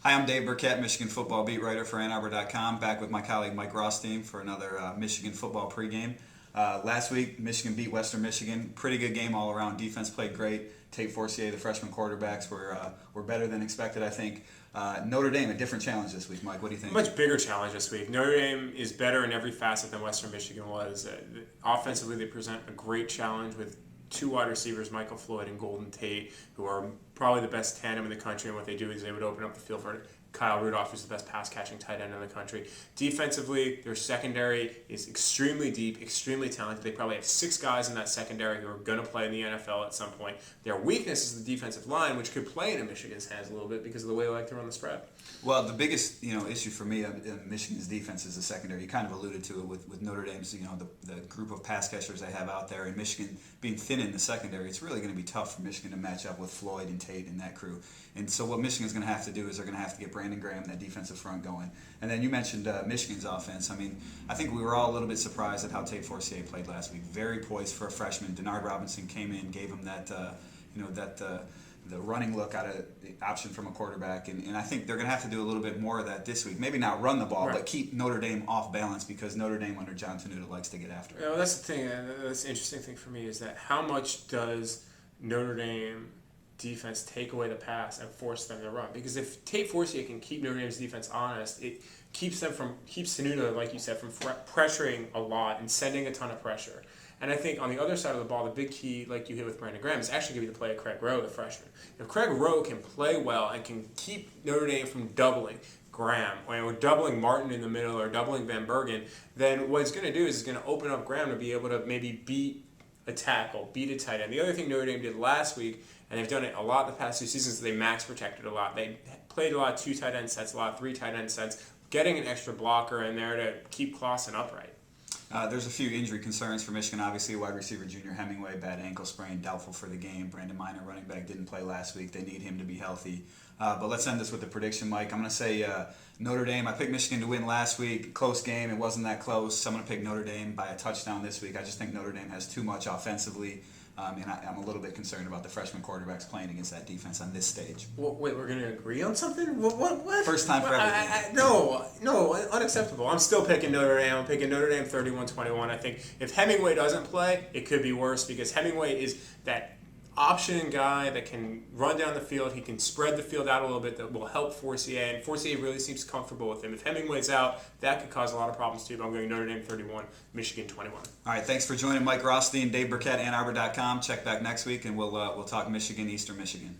Hi, I'm Dave Burkett, Michigan football beat writer for AnnArbor.com, back with my colleague Mike Rothstein for another Michigan football pregame. Last week, Michigan beat Western Michigan. Pretty good game all around. Defense played great. Tate Forcier, the freshman quarterbacks, were better than expected, I think. Notre Dame, a different challenge this week. Mike, what do you think? Much bigger challenge this week. Notre Dame is better in every facet than Western Michigan was. Offensively, they present a great challenge with two wide receivers, Michael Floyd and Golden Tate, who are probably the best tandem in the country. And what they do is they would open up the field for Kyle Rudolph, who's the best pass-catching tight end in the country. Defensively, their secondary is extremely deep, extremely talented. They probably have 6 guys in that secondary who are going to play in the NFL at some point. Their weakness is the defensive line, which could play into Michigan's hands a little bit because of the way they like to run the spread. Well, the biggest issue for me in Michigan's defense is the secondary. You kind of alluded to it with Notre Dame's the group of pass catchers they have out there, and Michigan being thin in the secondary. It's really going to be tough for Michigan to match up with Floyd and Tate and that crew. And so what Michigan's going to have to do is they're going to have to get Brandon Graham, that defensive front, going. And then you mentioned Michigan's offense. I mean, I think we were all a little bit surprised at how Tate Forcier played last week. Very poised for a freshman. Denard Robinson came in, gave him that the running look out of the option from a quarterback, and I think they're going to have to do a little bit more of that this week. Maybe not run the ball, Right. but keep Notre Dame off balance, because Notre Dame under John Tenuta likes to get after it. You know, that's the thing. That's the interesting thing for me is that how much does Notre Dame defense take away the pass and force them to run? Because if Tate Forcier can keep Notre Dame's defense honest, it keeps Tenuta, like you said, from pressuring a lot and sending a ton of pressure. And I think on the other side of the ball, the big key, like you hit with Brandon Graham, is actually going to be the play of Craig Rowe, the freshman. If Craig Rowe can play well and can keep Notre Dame from doubling Graham, or doubling Martin in the middle, or doubling Van Bergen, then what it's going to do is it's going to open up Graham to be able to maybe beat a tackle, beat a tight end. The other thing Notre Dame did last week, and they've done it a lot the past 2 seasons, is they max protected a lot. They played a lot of 2 tight end sets, a lot of 3 tight end sets, getting an extra blocker in there to keep Clausen upright. There's a few injury concerns for Michigan. Obviously, wide receiver Junior Hemingway, bad ankle sprain, doubtful for the game. Brandon Minor, running back, didn't play last week. They need him to be healthy. But let's end this with the prediction, Mike. I'm going to say Notre Dame. I picked Michigan to win last week. Close game. It wasn't that close. I'm going to pick Notre Dame by a touchdown this week. I just think Notre Dame has too much offensively. And I'm a little bit concerned about the freshman quarterbacks playing against that defense on this stage. Well, wait, we're going to agree on something? What? First time for everything. No, unacceptable. I'm still picking Notre Dame. I'm picking Notre Dame 31-21. I think if Hemingway doesn't play, it could be worse, because Hemingway is that option guy that can run down the field. He can spread the field out a little bit that will help Forcier, and Forcier really seems comfortable with him. If Hemingway's out, that could cause a lot of problems too, but I'm going Notre Dame 31, Michigan 21. All right, thanks for joining Mike Rothstein, Dave Burkett, AnnArbor.com. Check back next week, and we'll talk Michigan, Eastern Michigan.